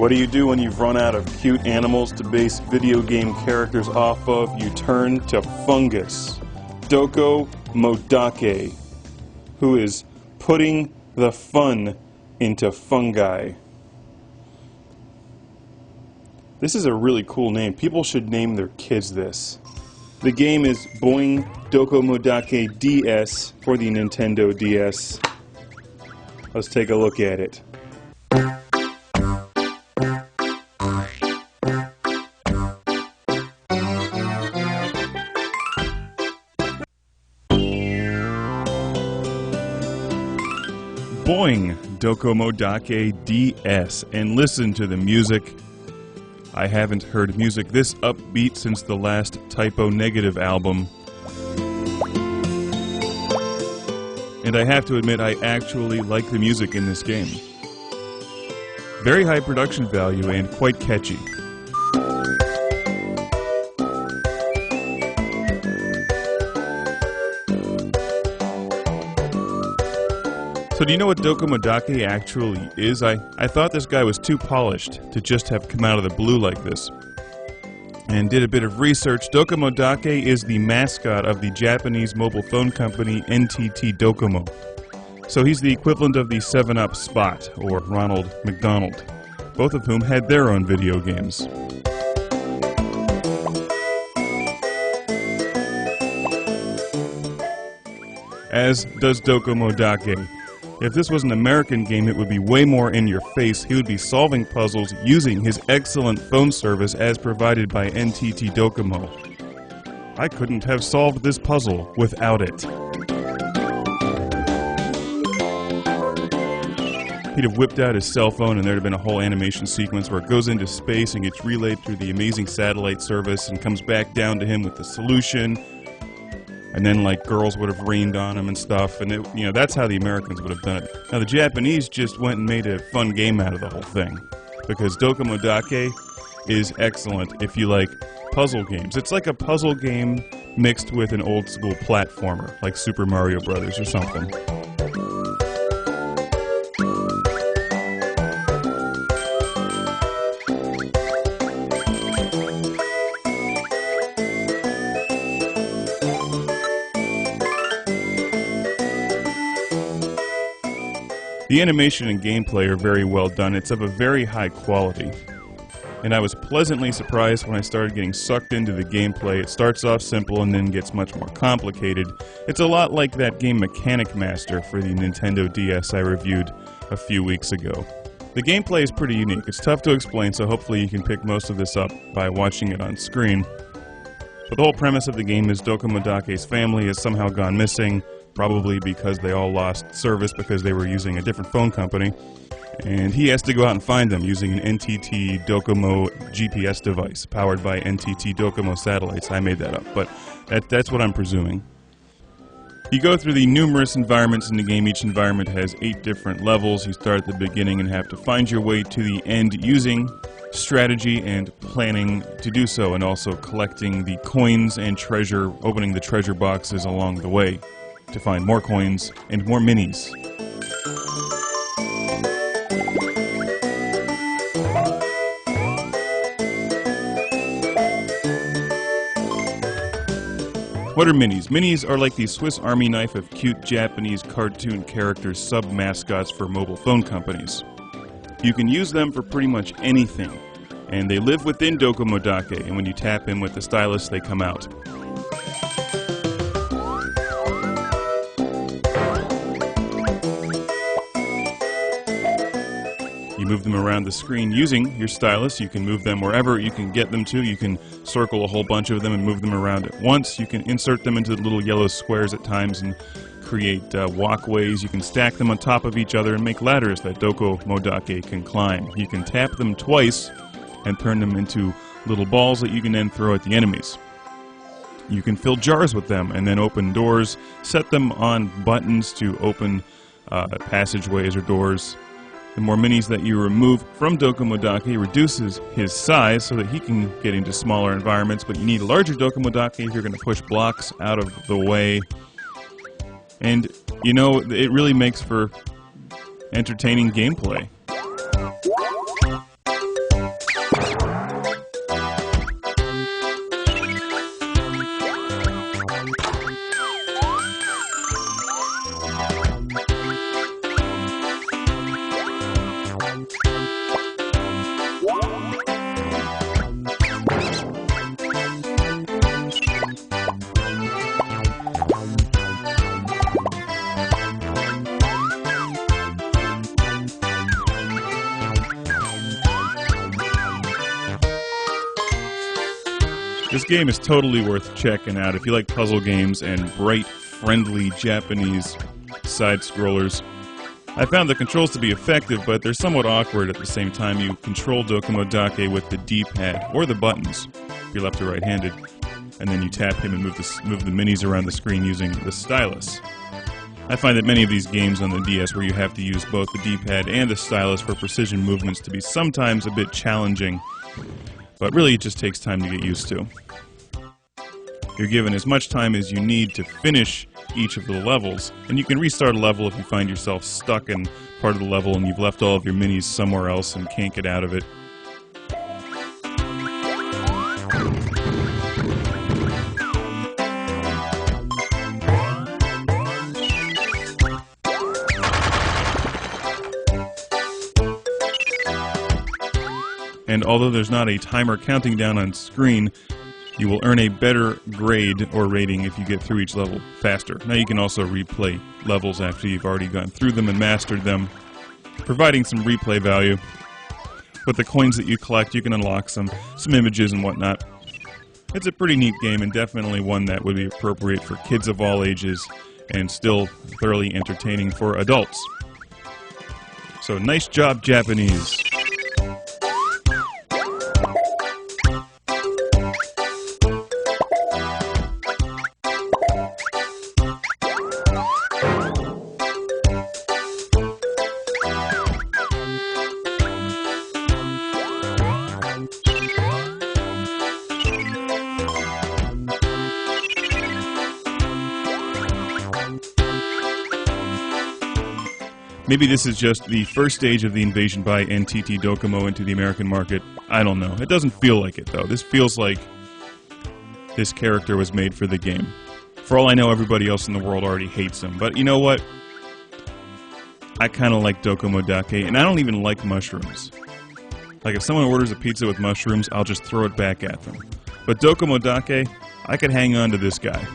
What do you do when you've run out of cute animals to base video game characters off of? You turn to fungus. DOCOMODAKE, who is putting the fun into fungi. This is a really cool name. People should name their kids this. The game is BOING DOCOMODAKE DS for the Nintendo DS. Let's take a look at it. BOING DOCOMODAKE DS, and listen to the music. I haven't heard music this upbeat since the last Typo Negative album. And I have to admit, I actually like the music in this game. Very high production value and quite catchy. So do you know what DOCOMODAKE actually is? I thought this guy was too polished to just have come out of the blue like this. And did a bit of research. DOCOMODAKE is the mascot of the Japanese mobile phone company NTT Docomo. So he's the equivalent of the 7-Up Spot or Ronald McDonald, both of whom had their own video games. As does DOCOMODAKE. If this was an American game, it would be way more in your face. He would be solving puzzles using his excellent phone service as provided by NTT Docomo. I couldn't have solved this puzzle without it. He'd have whipped out his cell phone and there'd have been a whole animation sequence where it goes into space and gets relayed through the amazing satellite service and comes back down to him with the solution. And then, like, girls would have rained on him and stuff, and that's how the Americans would have done it. Now, the Japanese just went and made a fun game out of the whole thing, because DOCOMODAKE is excellent if you like puzzle games. It's like a puzzle game mixed with an old-school platformer, like Super Mario Brothers or something. The animation and gameplay are very well done. It's of a very high quality. And I was pleasantly surprised when I started getting sucked into the gameplay. It starts off simple and then gets much more complicated. It's a lot like that game Mechanic Master for the Nintendo DS I reviewed a few weeks ago. The gameplay is pretty unique. It's tough to explain, so hopefully you can pick most of this up by watching it on screen. But the whole premise of the game is DOCOMODAKE's family has somehow gone missing, probably because they all lost service because they were using a different phone company, and he has to go out and find them using an NTT Docomo GPS device powered by NTT Docomo satellites. I made that up, but that's what I'm presuming. You go through the numerous environments in the game. Each environment has 8 different levels. You start at the beginning and have to find your way to the end using strategy and planning to do so, and also collecting the coins and treasure, opening the treasure boxes along the way to find more coins and more minis. What are minis? Minis are like the Swiss Army knife of cute Japanese cartoon characters, sub-mascots for mobile phone companies. You can use them for pretty much anything, and they live within DOCOMODAKE, and when you tap in with the stylus, they come out. You move them around the screen using your stylus. You can move them wherever you can get them to. You can circle a whole bunch of them and move them around at once. You can insert them into little yellow squares at times and create walkways. You can stack them on top of each other and make ladders that DOCOMODAKE can climb. You can tap them twice and turn them into little balls that you can then throw at the enemies. You can fill jars with them and then open doors, set them on buttons to open passageways or doors. The more minis that you remove from DOCOMODAKE reduces his size so that he can get into smaller environments, but you need a larger DOCOMODAKE if you're going to push blocks out of the way. And, it really makes for entertaining gameplay. This game is totally worth checking out if you like puzzle games and bright, friendly Japanese side-scrollers. I found the controls to be effective, but they're somewhat awkward at the same time. You control DOCOMODAKE with the D-pad, or the buttons, if you're left or right-handed, and then you tap him and move the minis around the screen using the stylus. I find that many of these games on the DS where you have to use both the D-pad and the stylus for precision movements to be sometimes a bit challenging, but really it just takes time to get used to. You're given as much time as you need to finish each of the levels, and you can restart a level if you find yourself stuck in part of the level and you've left all of your minis somewhere else and can't get out of it. And although there's not a timer counting down on screen, you will earn a better grade or rating if you get through each level faster. Now you can also replay levels after you've already gone through them and mastered them, providing some replay value. With the coins that you collect, you can unlock some images and whatnot. It's a pretty neat game and definitely one that would be appropriate for kids of all ages and still thoroughly entertaining for adults. So nice job, Japanese. Maybe this is just the first stage of the invasion by NTT Docomo into the American market. I don't know. It doesn't feel like it, though. This feels like this character was made for the game. For all I know, everybody else in the world already hates him. But you know what? I kind of like DOCOMODAKE, and I don't even like mushrooms. Like, if someone orders a pizza with mushrooms, I'll just throw it back at them. But DOCOMODAKE, I could hang on to this guy.